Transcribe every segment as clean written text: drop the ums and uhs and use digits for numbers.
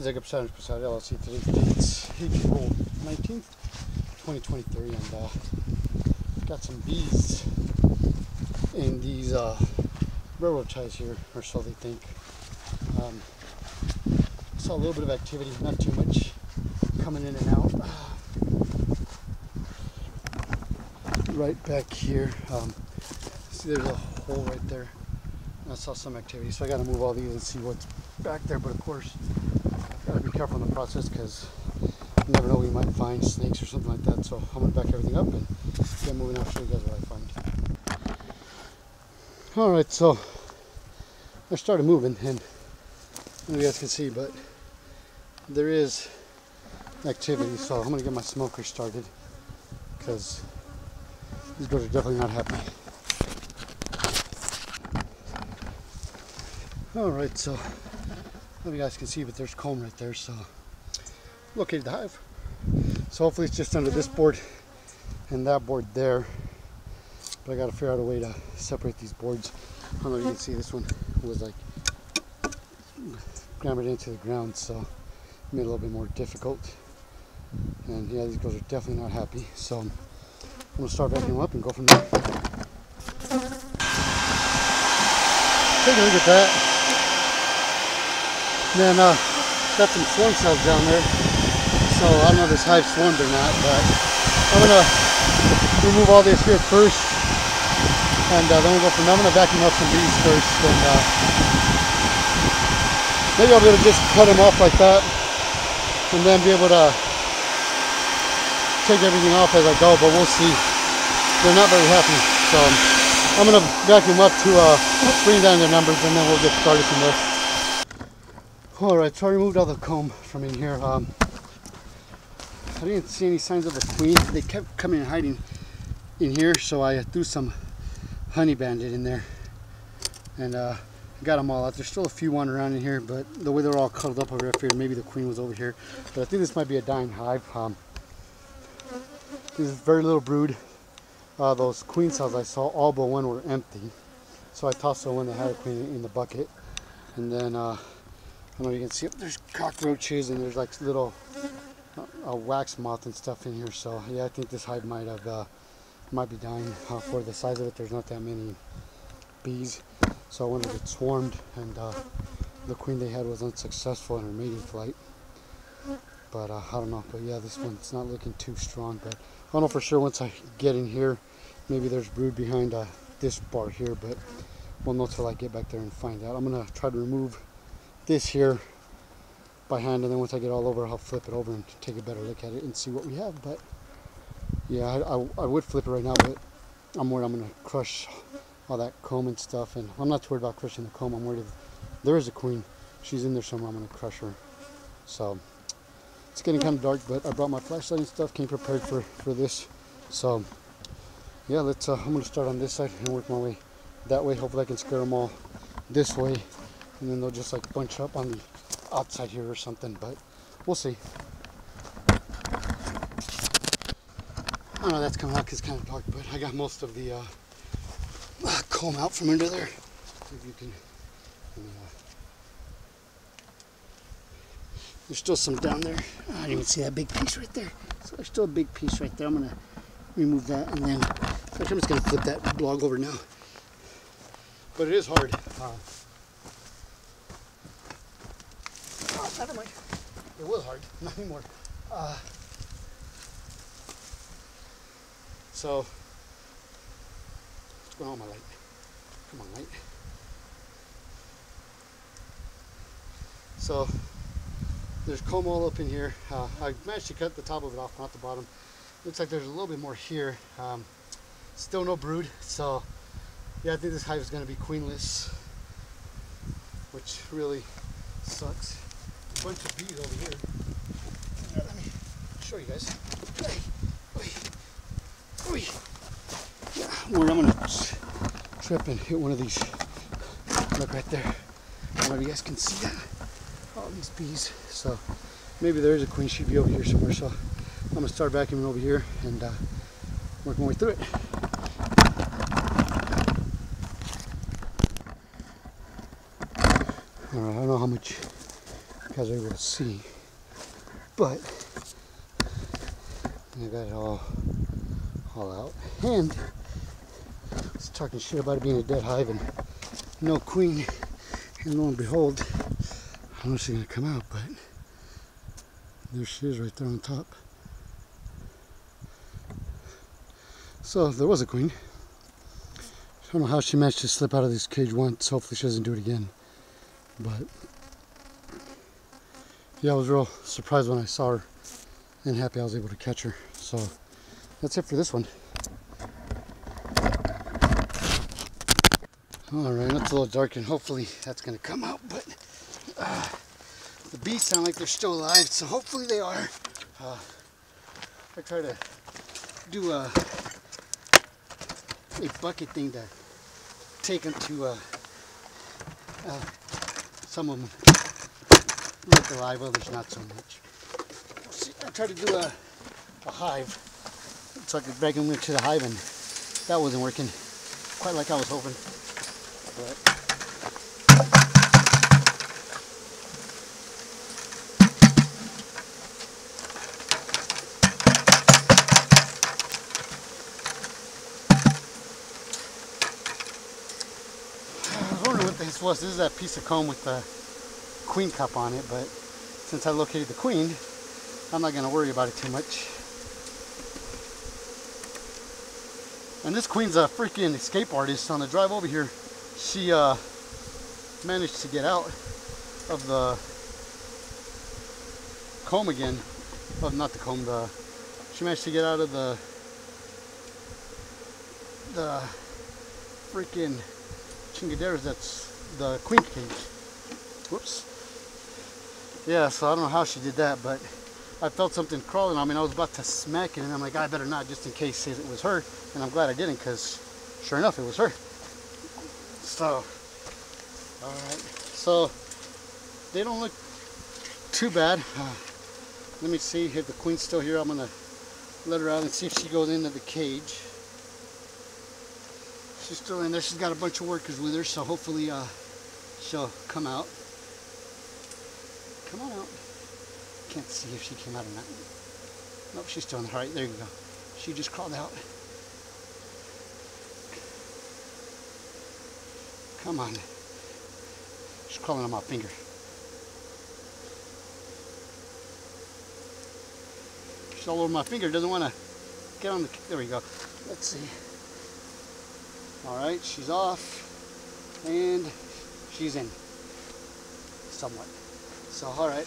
guys, Jacob Saturn Prasad LLC. Today's date's April 19th, 2023, and got some bees in these railroad ties here, or so they think. Saw a little bit of activity, not too much, coming in and out. Right back here, see there's a hole right there. I saw some activity, so I got to move all these and see what's back there. But of course, got to be careful in the process because you never know, we might find snakes or something like that. So I'm gonna back everything up and get moving. I'll show you guys what I find. All right, so I started moving, and I don't know if you guys can see, but there is activity. So I'm gonna get my smoker started because these birds are definitely not happy. Alright, so I don't know if you guys can see, but there's comb right there, so located the hive. So hopefully it's just under this board and that board there. But I gotta figure out a way to separate these boards. I don't know if you can see, this one was like rammed into the ground, so it made it a little bit more difficult. And yeah, these girls are definitely not happy. So I'm gonna start vacuuming them up and go from there. Take a look at that. Then got some swarm cells down there, so I don't know if this hive swarmed or not, but I'm gonna remove all this here first, and then we'll go from there. I'm gonna vacuum up some bees first, and maybe I'll be able to just cut them off like that, and then be able to take everything off as I go. But we'll see. They're not very happy, so I'm gonna vacuum up to bring down their numbers, and then we'll get started from there. Alright, so I removed all the comb from in here. I didn't see any signs of the queen. They kept coming and hiding in here, so I threw some honey bandit in there and got them all out. There's still a few wandering around in here, but the way they're all cuddled up over here, I figured maybe the queen was over here. But I think this might be a dying hive. This is very little brood. Those queen cells I saw, all but one, were empty. So I tossed the one that had a queen in the bucket. And then I don't know if you can see it, there's cockroaches and there's like little wax moth and stuff in here. So yeah, I think this hive might be dying. For the size of it, there's not that many bees. So I wanted it swarmed, and the queen they had was unsuccessful in her mating flight. But I don't know. But yeah, this one's not looking too strong. But I don't know for sure. Once I get in here, maybe there's brood behind this bar here. But we'll know till I get back there and find out. I'm gonna try to remove this here by hand, and then once I get all over, I'll flip it over and take a better look at it and see what we have. But yeah, I would flip it right now, but I'm worried I'm gonna crush all that comb and stuff, and I'm not too worried about crushing the comb. I'm worried if there is a queen, she's in there somewhere, I'm gonna crush her. So it's getting kind of dark, but I brought my flashlight and stuff, came prepared for this. So yeah, let's I'm gonna start on this side and work my way that way. Hopefully I can scare them all this way, and then they'll just like bunch up on the outside here or something, but we'll see. I don't know, that's coming out because it's kind of dark, but I got most of the comb out from under there. If you can, there's still some down there. I didn't even see that big piece right there. So there's still a big piece right there. I'm gonna remove that, and then I'm just gonna flip that blog over now. But it is hard. Never mind. It was hard, not anymore. So, what's going on with my light? Come on, light. So, there's comb all up in here. I managed to cut the top of it off, not the bottom. Looks like there's a little bit more here. Still no brood, so yeah, I think this hive is going to be queenless, which really sucks. A bunch of bees over here. Let me show you guys. Yeah, I'm gonna trip and hit one of these. Look right there. I don't know if you guys can see that. All these bees. So maybe there is a queen. She'd be over here somewhere. So I'm gonna start vacuuming over here and work my way through it. Alright, I don't know how much guys are able to see, but I got it all out. And I was talking shit about it being a dead hive and no queen, and lo and behold, I don't know if she's gonna come out, but there she is right there on top. So there was a queen. I don't know how she managed to slip out of this cage once. Hopefully she doesn't do it again. But yeah, I was real surprised when I saw her and happy I was able to catch her. So that's it for this one. Alright, it's a little dark and hopefully that's going to come out. But the bees sound like they're still alive, so hopefully they are. I try to do a bucket thing to take them to some of them look alive, others not so much. See, I tried to do a hive so I could drag them into the hive, and that wasn't working quite like I was hoping. But this is that piece of comb with the queen cup on it, but since I located the queen, I'm not going to worry about it too much. And this queen's a freaking escape artist. On the drive over here, she managed to get out of the comb again. Well, not the comb, she managed to get out of the freaking chingaderas that's the queen cage. Whoops. Yeah, so I don't know how she did that, but I felt something crawling on me and I was about to smack it, and I'm like, I better not, just in case it was her. And I'm glad I didn't, because sure enough it was her. So alright, so they don't look too bad. Let me see if the queen's still here. I'm gonna let her out and see if she goes into the cage. She's still in there. She's got a bunch of workers with her, so hopefully she'll come out. Come on out. Can't see if she came out or not. Nope, she's still in there. Alright, there you go. She just crawled out. Come on. She's crawling on my finger. She's all over my finger. Doesn't want to get on the... There we go. Let's see. Alright, she's off, and she's in, somewhat. So, alright.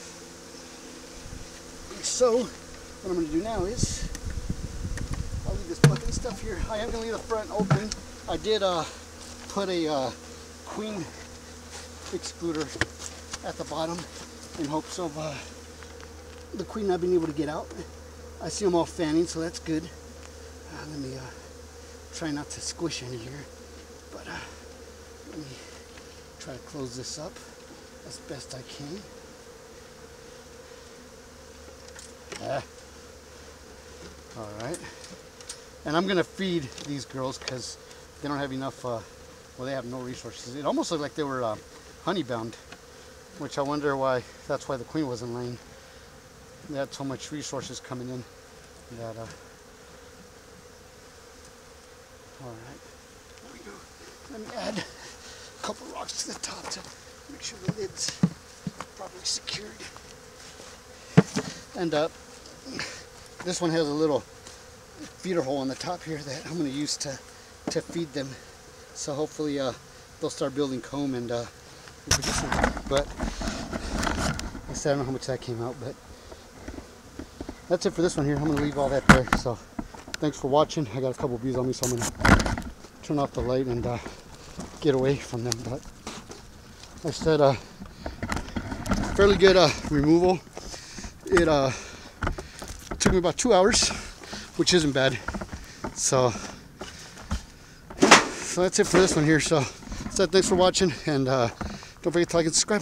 So, what I'm going to do now is, I'll leave this bucket of stuff here. I am going to leave the front open. I did put a queen excluder at the bottom in hopes of the queen not being able to get out. I see them all fanning, so that's good. Let me try not to squish any here, but let me try to close this up as best I can. Alright, and I'm gonna feed these girls because they don't have enough, well, they have no resources. It almost looked like they were honey bound, which I wonder why, that's why the queen wasn't laying. They had so much resources coming in that alright, there we go. Let me add a couple rocks to the top to make sure the lid's properly secured. And this one has a little feeder hole on the top here that I'm going to use to feed them. So hopefully they'll start building comb and reproducing. But like I said, I don't know how much that came out, but that's it for this one here. I'm going to leave all that there. So thanks for watching. I got a couple of bees on me, so I'm going to turn off the light and get away from them. But like I said, fairly good removal. It took me about 2 hours, which isn't bad. So that's it for this one here. So thanks for watching, and don't forget to like and subscribe.